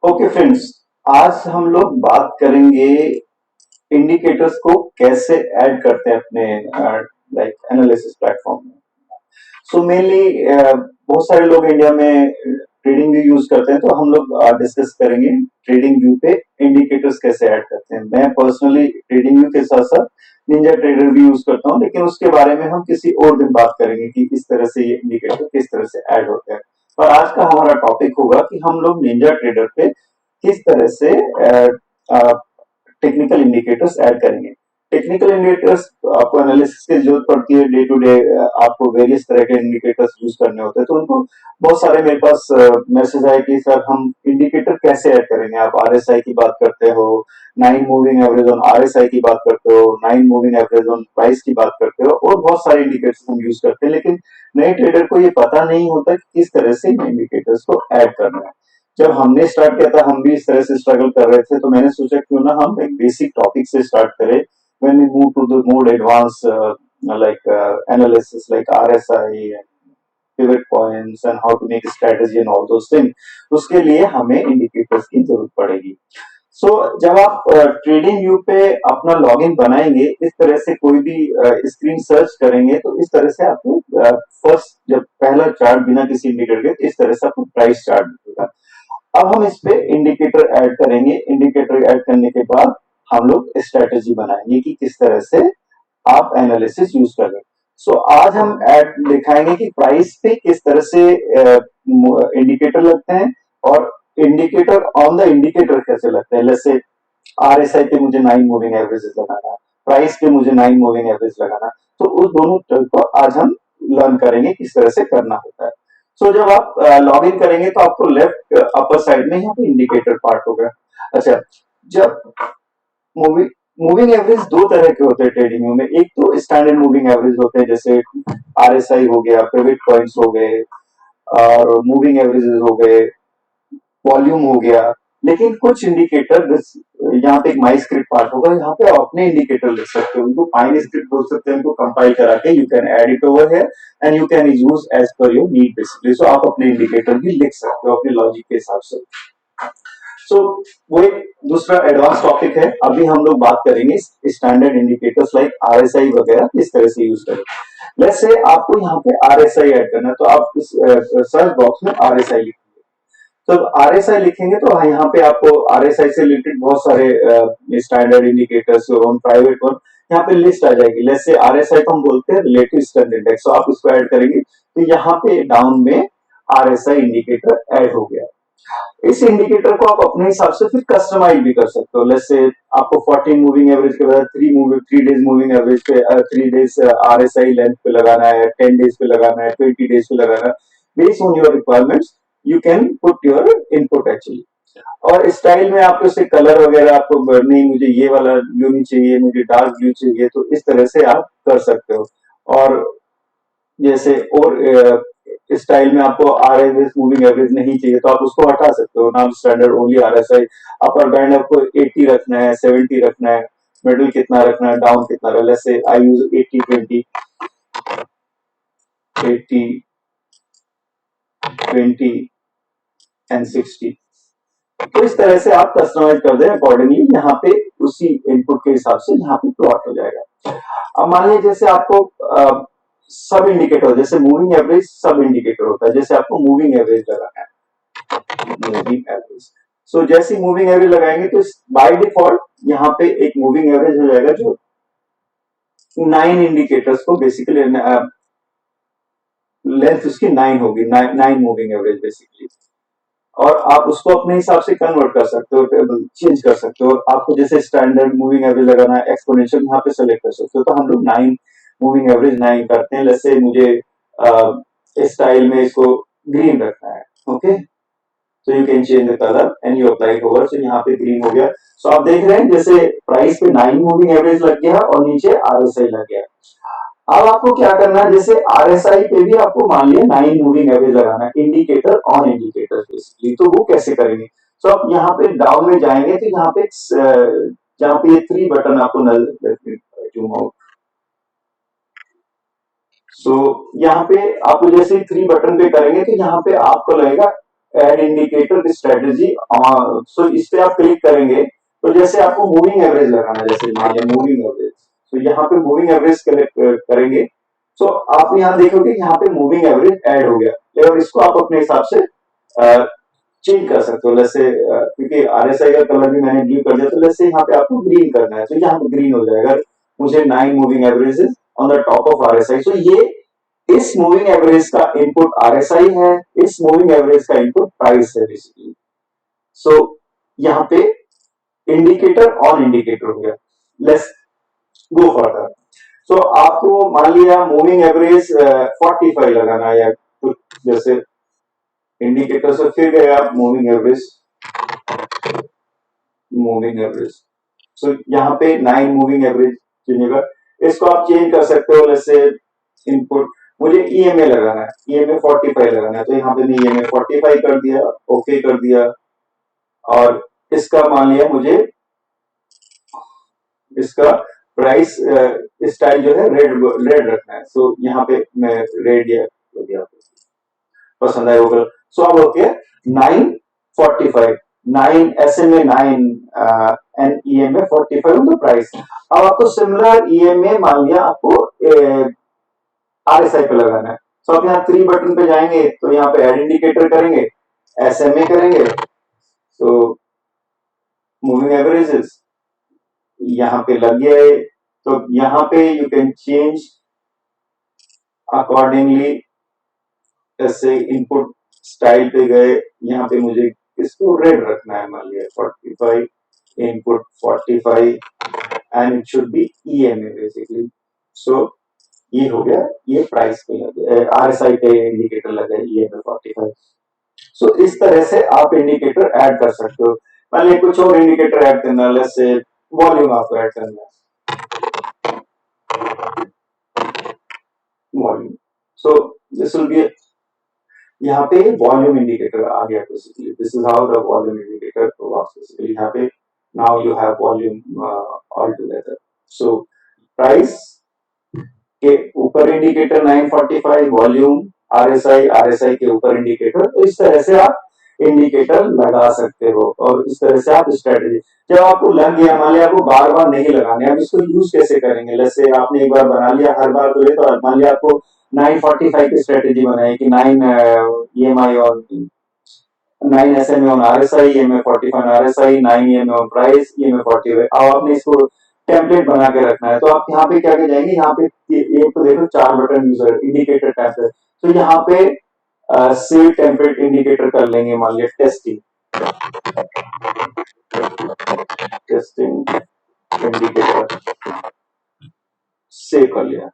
Okay friends, आज हम लोग बात करेंगे इंडिकेटर्स को कैसे ऐड करते हैं अपने लाइक एनालिसिस प्लेटफॉर्म में। सो मेनली बहुत सारे लोग इंडिया में ट्रेडिंग व्यू यूज करते हैं, तो हम लोग डिस्कस करेंगे ट्रेडिंग व्यू पे इंडिकेटर्स कैसे ऐड करते हैं। मैं पर्सनली ट्रेडिंग व्यू के साथ साथ निंजा ट्रेडर भी यूज करता हूँ, लेकिन उसके बारे में हम किसी और दिन बात करेंगे कि इस तरह से ये इंडिकेटर किस तरह से ऐड होते हैं। और आज का हमारा टॉपिक होगा कि हम लोग निंजा ट्रेडर पे किस तरह से टेक्निकल इंडिकेटर्स ऐड करेंगे। टेक्निकल इंडिकेटर्स आपको एनालिसिस की जरूरत पड़ती है, डे टू डे आपको वेरियस तरह के इंडिकेटर्स यूज करने होते हैं, तो उनको बहुत सारे मेरे पास मैसेज आए कि सर हम इंडिकेटर कैसे ऐड करेंगे। आप आरएसआई की बात करते हो, 9 मूविंग एवरेज ऑन आरएसआई की बात करते हो, 9 मूविंग एवरेज ऑन प्राइस की बात करते हो, और बहुत सारे इंडिकेटर्स हम यूज करते हैं, लेकिन नए ट्रेडर को ये पता नहीं होता कि किस तरह से इन इंडिकेटर्स को ऐड करना है। जब हमने स्टार्ट किया था, हम भी इस तरह से स्ट्रगल कर रहे थे, तो मैंने सोचा क्यों ना हम एक बेसिक टॉपिक से स्टार्ट करें। When we move to the more advance analysis like RSI, pivot points and how to make strategy and all those thing, उसके लिए हमें इंडिकेटर्स की जरूरत पड़ेगी। जब आप ट्रेडिंग व्यू पे अपना लॉगिन बनाएंगे, इस तरह से कोई भी स्क्रीन सर्च करेंगे, तो इस तरह से आपको फर्स्ट जब पहला चार्ट बिना किसी इंडिकेटर के, तो इस तरह से आपको प्राइस चार्ट दिखेगा। अब हम इस पे इंडिकेटर ऐड करेंगे। इंडिकेटर ऐड करने के बाद हम लोग स्ट्रेटेजी बनाएंगे कि किस तरह से आप एनालिसिस यूज करें। आज हम ऐड दिखाएंगे कि प्राइस पे किस तरह से इंडिकेटर लगते हैं, और इंडिकेटर ऑन द इंडिकेटर कैसे लगते हैं। जैसे आरएसआई पे मुझे 9 मूविंग एवरेजेस लगाना है, प्राइस पे मुझे 9 मूविंग एवरेज लगाना, तो उस दोनों को आज हम लर्न करेंगे किस तरह से करना होता है। जब आप लॉग इन करेंगे, तो आपको लेफ्ट अपर साइड में यहाँ पे इंडिकेटर पार्ट होगा। अच्छा, जब मूविंग मूविंग एवरेज दो तरह के होते हैं ट्रेडिंग में। एक तो स्टैंडर्ड मूविंग एवरेज होते हैं, जैसे आरएसआई हो गया, पिवट पॉइंट्स हो गए, और मूविंग एवरेजेस हो गए, वॉल्यूम हो गया। लेकिन कुछ इंडिकेटर, यहाँ पे एक माई स्क्रिप्ट पार्ट होगा, यहाँ पे आप अपने इंडिकेटर लिख सकते हो, उनको फाइन स्क्रिप्ट बोल सकते हैं, उनको कंपाइल करा के you can add it over here and you can use as per your need basically. आप अपने इंडिकेटर भी लिख सकते हो अपने लॉजिक के हिसाब से। सो वो एक दूसरा एडवांस टॉपिक है। अभी हम लोग बात करेंगे स्टैंडर्ड इंडिकेटर्स लाइक आरएसआई वगैरह किस तरह से यूज करें। लेट्स से आपको यहाँ पे आरएसआई ऐड करना है, तो आप इस सर्च बॉक्स में आरएसआई लिखेंगे। तो आरएसआई लिखेंगे तो यहाँ पे आपको आरएसआई से रिलेटेड बहुत सारे स्टैंडर्ड इंडिकेटर्स और प्राइवेट वन यहाँ पे लिस्ट आ जाएगी। जैसे आरएसआई को हम बोलते हैं रिलेटिव स्ट्रेंथ इंडेक्स, तो आप उसको ऐड करेंगे, तो यहाँ पे डाउन में आरएसआई इंडिकेटर ऐड हो गया। इस इंडिकेटर को आप अपने हिसाब से फिर कस्टमाइज भी कर सकते हो। जैसे आपको 14 मूविंग एवरेज के बाद 3 डेज मूविंग एवरेज पे 3 डेज आरएसआई लेंथ पे लगाना है, 10 डेज पे लगाना है, 20 डेज पे लगाना है। Based on your requirements you can put your input actually. और स्टाइल में आपको से कलर वगैरह आपको नहीं, मुझे ये वाला ब्लू नहीं चाहिए, मुझे डार्क ब्लू चाहिए, तो इस तरह से आप कर सकते हो। और जैसे और स्टाइल में आपको आरएसआई मूविंग एवरेज नहीं चाहिए, तो आप उसको हटा सकते हो। नाम standard only RSI. Upper band आपको 80 रखना है, 70 रखना है, मिडिल कितना रखना है, डाउन कितना रखना है। जैसे आई यूज 80-20, 80-20 एंड 60। तो इस तरह से आप कस्टमाइज कर दें अकॉर्डिंगली, यहाँ पे उसी इनपुट के हिसाब से यहाँ पे प्लॉट हो जाएगा। अब मान लीजिए जैसे आपको सब इंडिकेटर, जैसे मूविंग एवरेज सब इंडिकेटर होता है, जैसे आपको मूविंग एवरेज लगाना है, मूविंग एवरेज। जैसे मूविंग एवरेज लगाएंगे, तो बाय डिफॉल्ट यहाँ पे एक मूविंग एवरेज हो जाएगा, जो 9 इंडिकेटर्स को बेसिकली लेंथ उसकी 9 होगी, 9 मूविंग एवरेज बेसिकली। और आप उसको अपने हिसाब से कन्वर्ट कर सकते हो, चेंज कर सकते हो। आपको जैसे स्टैंडर्ड मूविंग एवरेज लगाना है, एक्सपोनेंशियल यहाँ पे सेलेक्ट कर सकते हो। तो हम लोग 9 मूविंग एवरेज 9 करते हैं। जैसे मुझे स्टाइल में इसको ग्रीन रखना है, ओके, तो you can change the colour and you apply it over. यहाँ पे ग्रीन हो गया। आप देख रहे हैं जैसे प्राइस पे 9 मूविंग एवरेज लग गया और नीचे आरएसआई लग गया। अब आपको क्या करना है, जैसे आरएसआई पे भी आपको मान लिया 9 मूविंग एवरेज लगाना है, इंडिकेटर ऑन इंडिकेटर बेसिकली। तो वो कैसे करेंगे। आप यहाँ पे डाउन में जाएंगे, तो यहाँ पे जहाँ पे ये 3 बटन आपको नजर, जूम आउट। यहाँ पे आपको जैसे 3 बटन पे करेंगे, तो यहाँ पे आपको लगेगा एड इंडिकेटर स्ट्रेटेजी। सो इस पे आप क्लिक करेंगे तो जैसे आपको मूविंग एवरेज लगाना है, जैसे मान लिया मूविंग एवरेज, तो यहाँ पे मूविंग एवरेज करेंगे। तो आप यहाँ देखोगे यहाँ पे मूविंग एवरेज ऐड हो गया और इसको आप अपने हिसाब से चेंज कर सकते हो। जैसे क्योंकि आरएसआई का कलर भी मैंने ब्लू कर दिया, तो जैसे यहाँ पे आपको ग्रीन करना है तो यहाँ पे ग्रीन हो जाएगा। मुझे 9 moving averages on the top of RSI. तो ये इस मूविंग एवरेज का इनपुट आरएसआई है, इस मूविंग एवरेज का इनपुट प्राइस है बेसिकली। सो यहाँ पे इंडिकेटर ऑन इंडिकेटर हो गया। Let's go further. सो आपको मान लिया मूविंग एवरेज 45 लगाना है या कुछ, जैसे इंडिकेटर से फिर गए आप मूविंग एवरेज, मूविंग एवरेज। सो यहाँ पे 9 मूविंग एवरेज चुनिएगा। इसको आप चेंज कर सकते हो, जैसे इनपुट मुझे ईएमए लगाना है, ईएमए 45 लगाना है, तो यहाँ पे मैं ईएमए 45 कर दिया, ओके कर दिया। और इसका मान लिया मुझे इसका प्राइस स्टाइल जो है रेड रेड रखना है। सो यहाँ पे मैं रेड या पसंद आए होगा। सो अब okay 945, 9 SMA 9 and EMA 45 on the price. अब आपको सिमिलर ईएमए मान लिया आपको आरएसआई पे लगाना है। सो आप यहाँ 3 बटन पे जाएंगे तो यहाँ पे एड इंडिकेटर करेंगे, SMA करेंगे, तो मूविंग एवरेजेस यहाँ पे लग गया है। तो यहाँ पे यू कैन चेंज अकॉर्डिंगली। जैसे इनपुट स्टाइल पे गए, यहाँ पे मुझे इसको रेड रखना है, मान लिया 45, input 45 and it should be EMA basically. So ये हो गया, ये प्राइस पे लगे, आरएसआई पे इंडिकेटर लगे ईएमए 45। सो इस तरह से आप इंडिकेटर ऐड कर सकते हो। मान लिया कुछ और इंडिकेटर ऐड करना है, जैसे वॉल्यूम आपको ऐड करना है, volume. So this will be, यहाँ पे वॉल्यूम इंडिकेटर आ गया basically. This is how the volume indicator works basically. यहाँ पे now you have volume all together. So price के ऊपर इंडिकेटर 945, वॉल्यूम आरएसआई, आरएसआई के ऊपर इंडिकेटर। तो इस तरह से आप इंडिकेटर लगा सकते हो और इस तरह से आप स्ट्रेटेजी, जब आपको लग गया, मान लिया आपको बार बार नहीं लगाने, अब इसको यूज कैसे करेंगे। जैसे आपने एक बार बना लिया, हर बार तो ये, तो मान लिया आपको 945 की स्ट्रेटेजी बनाई कि 9 ईएमआई और 9 SMA on RSI, EMA 45 on RSI, 9 EMA on price, EMA 45। अब आपने इसको टेम्पलेट बना के रखना है, तो आप यहाँ पे क्या जाएंगे, यहाँ पे ये तो देखो 4 बटन यूजर इंडिकेटर टेम्पलेट। तो यहाँ पे सेव टेम्पलेट इंडिकेटर कर लेंगे, मान लिया टेस्टिंग, टेस्टिंग इंडिकेटर सेव कर लिया।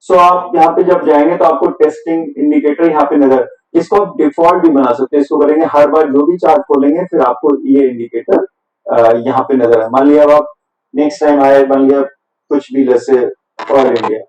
सो आप यहाँ पे जब जाएंगे तो आपको टेस्टिंग इंडिकेटर यहाँ पे नजर, इसको आप डिफॉल्ट भी बना सकते हैं। इसको करेंगे हर बार जो भी चार्ट खोलेंगे फिर आपको ये इंडिकेटर यहाँ पे नजर है। मान लिया अब आप नेक्स्ट टाइम आए, मान लिया कुछ भी, जैसे ऑयल इंडिया,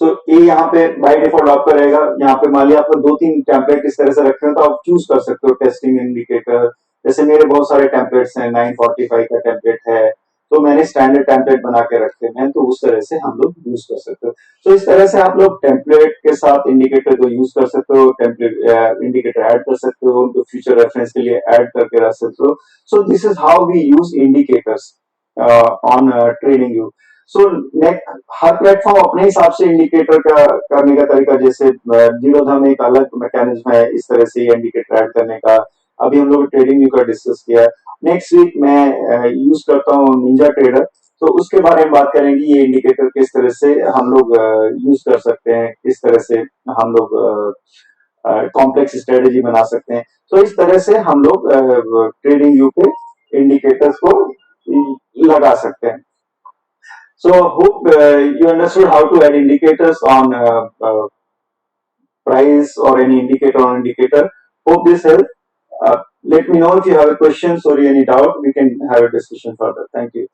सो ये यहाँ पे बाय डिफॉल्ट आपका रहेगा। यहाँ पे मान लिया आपको 2-3 टेम्पलेट इस तरह से रखे हैं, तो आप चूज कर सकते हो टेस्टिंग इंडिकेटर। जैसे मेरे बहुत सारे टेम्पलेट्स हैं, 945 का टेम्पलेट है, तो मैंने स्टैंडर्ड टेम्पलेट बना के रखे हैं, तो उस तरह से हम लोग यूज कर सकते हो। तो इस तरह से आप लोग टेम्पलेट के साथ इंडिकेटर को यूज कर सकते हो, टेम्पलेट इंडिकेटर ऐड कर सकते हो, उनको फ्यूचर रेफरेंस के लिए ऐड करके रख सकते हो। So this is how we use indicators on trading you. So हर प्लेटफॉर्म अपने हिसाब से इंडिकेटर का करने का तरीका, जैसे जीरोधम एक अलग मैकेनिज्म है इस तरह से इंडिकेटर ऐड करने का। अभी हम लोग ट्रेडिंग व्यू का डिस्कस किया। नेक्स्ट वीक मैं यूज करता हूँ निंजा ट्रेडर, तो उसके बारे में बात करेंगे, ये इंडिकेटर किस तरह से हम लोग यूज कर सकते हैं, किस तरह से हम लोग कॉम्प्लेक्स स्ट्रेटेजी बना सकते हैं। तो इस तरह से हम लोग ट्रेडिंग व्यू पे इंडिकेटर्स को लगा सकते हैं। So hope you understood how to add indicators on price or any indicator on indicator. Hope this helped. Let me know if you have a questions or any doubt. We can have a discussion further. Thank you.